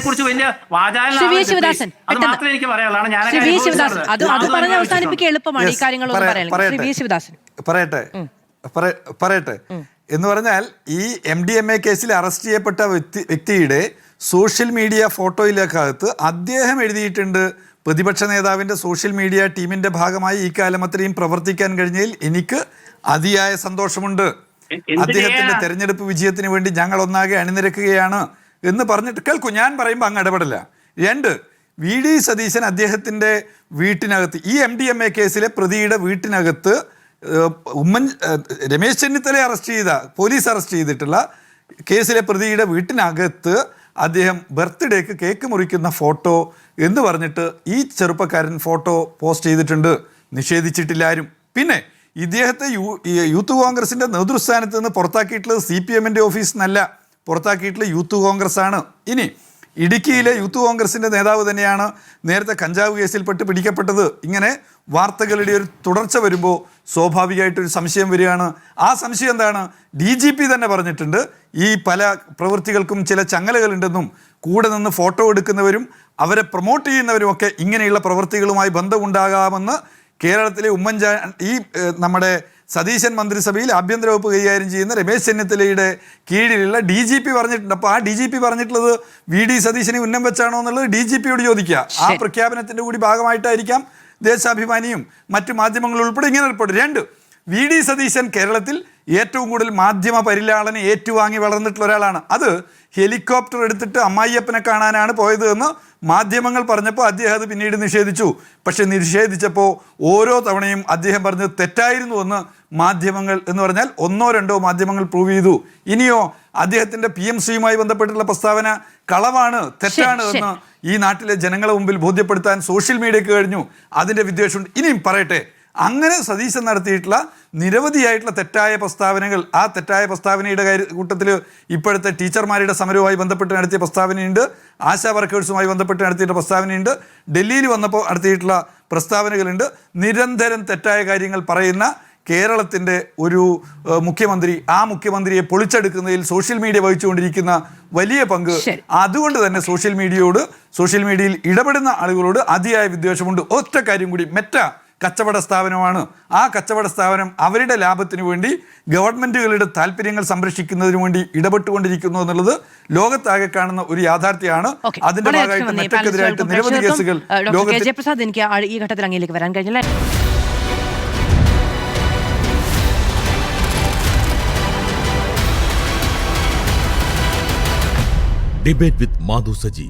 കുറിച്ച് വലിയ വാചാലനം അത് മാത്രമേ എനിക്ക് പറയാനുള്ളതാണ്. ഞാൻ എളുപ്പമാണ് ഈ കാര്യങ്ങളൊന്നും പറയട്ടെ എന്ന് പറഞ്ഞാൽ ഈ MDMA കേസിൽ അറസ്റ്റ് ചെയ്യപ്പെട്ട വ്യക്തിയുടെ സോഷ്യൽ മീഡിയ ഫോട്ടോയിലേക്കകത്ത് അദ്ദേഹം എഴുതിയിട്ടുണ്ട്, പ്രതിപക്ഷ നേതാവിൻ്റെ സോഷ്യൽ മീഡിയ ടീമിൻ്റെ ഭാഗമായി ഈ കാലം അത്രയും പ്രവർത്തിക്കാൻ കഴിഞ്ഞതിൽ എനിക്ക് അതിയായ സന്തോഷമുണ്ട്. അദ്ദേഹത്തിൻ്റെ തെരഞ്ഞെടുപ്പ് വിജയത്തിന് വേണ്ടി ഞങ്ങൾ ഒന്നാകെ അണിനിരക്കുകയാണ് എന്ന് പറഞ്ഞിട്ട് കേൾക്കൂ. ഞാൻ പറയുമ്പോൾ അങ്ങ് ഇടപെടില്ല. 2, VD സതീശൻ അദ്ദേഹത്തിൻ്റെ വീട്ടിനകത്ത് ഈ MDMA കേസിലെ പ്രതിയുടെ വീട്ടിനകത്ത് രമേശ് ചെന്നിത്തലയെ പോലീസ് അറസ്റ്റ് ചെയ്തിട്ടുള്ള കേസിലെ പ്രതിയുടെ വീട്ടിനകത്ത് അദ്ദേഹം ബർത്ത്ഡേക്ക് കേക്ക് മുറിക്കുന്ന ഫോട്ടോ എന്ന് പറഞ്ഞിട്ട് ഈ ചെറുപ്പക്കാരൻ ഫോട്ടോ പോസ്റ്റ് ചെയ്തിട്ടുണ്ട്. നിഷേധിച്ചിട്ടില്ല ആരും. പിന്നെ ഇദ്ദേഹത്തെ യൂത്ത് കോൺഗ്രസിൻ്റെ നേതൃസ്ഥാനത്ത് നിന്ന് പുറത്താക്കിയിട്ടുള്ളത് CPMൻ്റെ ഓഫീസിൽ നിന്നല്ല, പുറത്താക്കിയിട്ടുള്ളത് യൂത്ത് കോൺഗ്രസ് ആണ്. ഇനി ഇടുക്കിയിലെ യൂത്ത് കോൺഗ്രസിൻ്റെ നേതാവ് തന്നെയാണ് നേരത്തെ കഞ്ചാവ് കേസിൽപ്പെട്ട് പിടിക്കപ്പെട്ടത്. ഇങ്ങനെ വാർത്തകളുടെ ഒരു തുടർച്ച വരുമ്പോൾ സ്വാഭാവികമായിട്ടൊരു സംശയം വരികയാണ്. ആ സംശയം എന്താണ്? DGP തന്നെ പറഞ്ഞിട്ടുണ്ട്, ഈ പല പ്രവൃത്തികൾക്കും ചില ചങ്ങലകളുണ്ടെന്നും കൂടെ നിന്ന് ഫോട്ടോ എടുക്കുന്നവരും അവരെ പ്രൊമോട്ട് ചെയ്യുന്നവരും ഒക്കെ ഇങ്ങനെയുള്ള പ്രവൃത്തികളുമായി ബന്ധമുണ്ടാകാമെന്ന് കേരളത്തിലെ ഈ നമ്മുടെ സതീശൻ മന്ത്രിസഭയിൽ ആഭ്യന്തര വകുപ്പ് കൈകാര്യം ചെയ്യുന്ന രമേശ് ചെന്നിത്തലയുടെ കീഴിലുള്ള DGP പറഞ്ഞിട്ടുണ്ട്. അപ്പോൾ ആ DGP പറഞ്ഞിട്ടുള്ളത് VD സതീശനെ ഉന്നം വെച്ചാണോ എന്നുള്ളത് DGPയോട് ചോദിക്കുക. ആ പ്രഖ്യാപനത്തിൻ്റെ കൂടി ഭാഗമായിട്ടായിരിക്കാം ദേശാഭിമാനിയും മറ്റു മാധ്യമങ്ങൾ ഉൾപ്പെടെ ഇങ്ങനെ റിപ്പോർട്ട്. 2, VD സതീശൻ കേരളത്തിൽ ഏറ്റവും കൂടുതൽ മാധ്യമ പരിലാളനെ ഏറ്റുവാങ്ങി വളർന്നിട്ടുള്ള ഒരാളാണ്. അത് ഹെലികോപ്റ്റർ എടുത്തിട്ട് അമ്മായിയപ്പനെ കാണാനാണ് പോയത് എന്ന് മാധ്യമങ്ങൾ പറഞ്ഞപ്പോൾ അദ്ദേഹം അത് പിന്നീട് നിഷേധിച്ചു. പക്ഷെ നിഷേധിച്ചപ്പോൾ ഓരോ തവണയും അദ്ദേഹം പറഞ്ഞത് തെറ്റായിരുന്നു എന്ന് മാധ്യമങ്ങൾ എന്ന് പറഞ്ഞാൽ 1-2 മാധ്യമങ്ങൾ പ്രൂവ് ചെയ്തു. ഇനിയോ അദ്ദേഹത്തിൻ്റെ PMCയുമായി ബന്ധപ്പെട്ടുള്ള പ്രസ്താവന കളവാണ്, തെറ്റാണ് എന്ന് ഈ നാട്ടിലെ ജനങ്ങളെ മുമ്പിൽ ബോധ്യപ്പെടുത്താൻ സോഷ്യൽ മീഡിയക്ക് കഴിഞ്ഞു. അതിൻ്റെ വിദ്വേഷമുണ്ട്. ഇനിയും പറയട്ടെ, അങ്ങനെ സതീശൻ നടത്തിയിട്ടുള്ള നിരവധിയായിട്ടുള്ള തെറ്റായ പ്രസ്താവനകൾ, ആ തെറ്റായ പ്രസ്താവനയുടെ കൂട്ടത്തിൽ ഇപ്പോഴത്തെ ടീച്ചർമാരുടെ സമരവുമായി ബന്ധപ്പെട്ട് നടത്തിയ പ്രസ്താവനയുണ്ട്, ആശാ വർക്കേഴ്സുമായി ബന്ധപ്പെട്ട് നടത്തിയിട്ടുള്ള പ്രസ്താവനയുണ്ട്, ഡൽഹിയിൽ വന്നപ്പോൾ നടത്തിയിട്ടുള്ള പ്രസ്താവനകളുണ്ട്. നിരന്തരം തെറ്റായ കാര്യങ്ങൾ പറയുന്ന കേരളത്തിൻ്റെ ഒരു മുഖ്യമന്ത്രി, ആ മുഖ്യമന്ത്രിയെ പൊളിച്ചെടുക്കുന്നതിൽ സോഷ്യൽ മീഡിയ വഹിച്ചുകൊണ്ടിരിക്കുന്ന വലിയ പങ്ക്. അതുകൊണ്ട് തന്നെ സോഷ്യൽ മീഡിയയിൽ ഇടപെടുന്ന ആളുകളോട് അതിയായ വിദ്വേഷമുണ്ട്. ഒറ്റ കാര്യം കൂടി, മെറ്റ കച്ചവട സ്ഥാപനമാണ്. ആ കച്ചവട സ്ഥാപനം അവരുടെ ലാഭത്തിനു വേണ്ടി ഗവൺമെൻറ്റുകളുടെ താല്പര്യങ്ങൾ സംരക്ഷിക്കുന്നതിന് വേണ്ടി ഇടപെട്ടുകൊണ്ടിരിക്കുന്നു എന്നുള്ളത് ലോകത്താകെ കാണുന്ന ഒരു യാഥാർത്ഥ്യമാണ്. അതിന്റെ ഭാഗമായിട്ട് മെറ്റക്കെതിരായിട്ട് നിരവധി കേസുകൾ ജയപ്രസാദ്, എനിക്ക് ഈ ഘട്ടത്തിൽ അങ്ങയിലേക്ക് വരാൻ കഴിഞ്ഞില്ല. ഡിബേറ്റ് വിത്ത് മാധു സജി.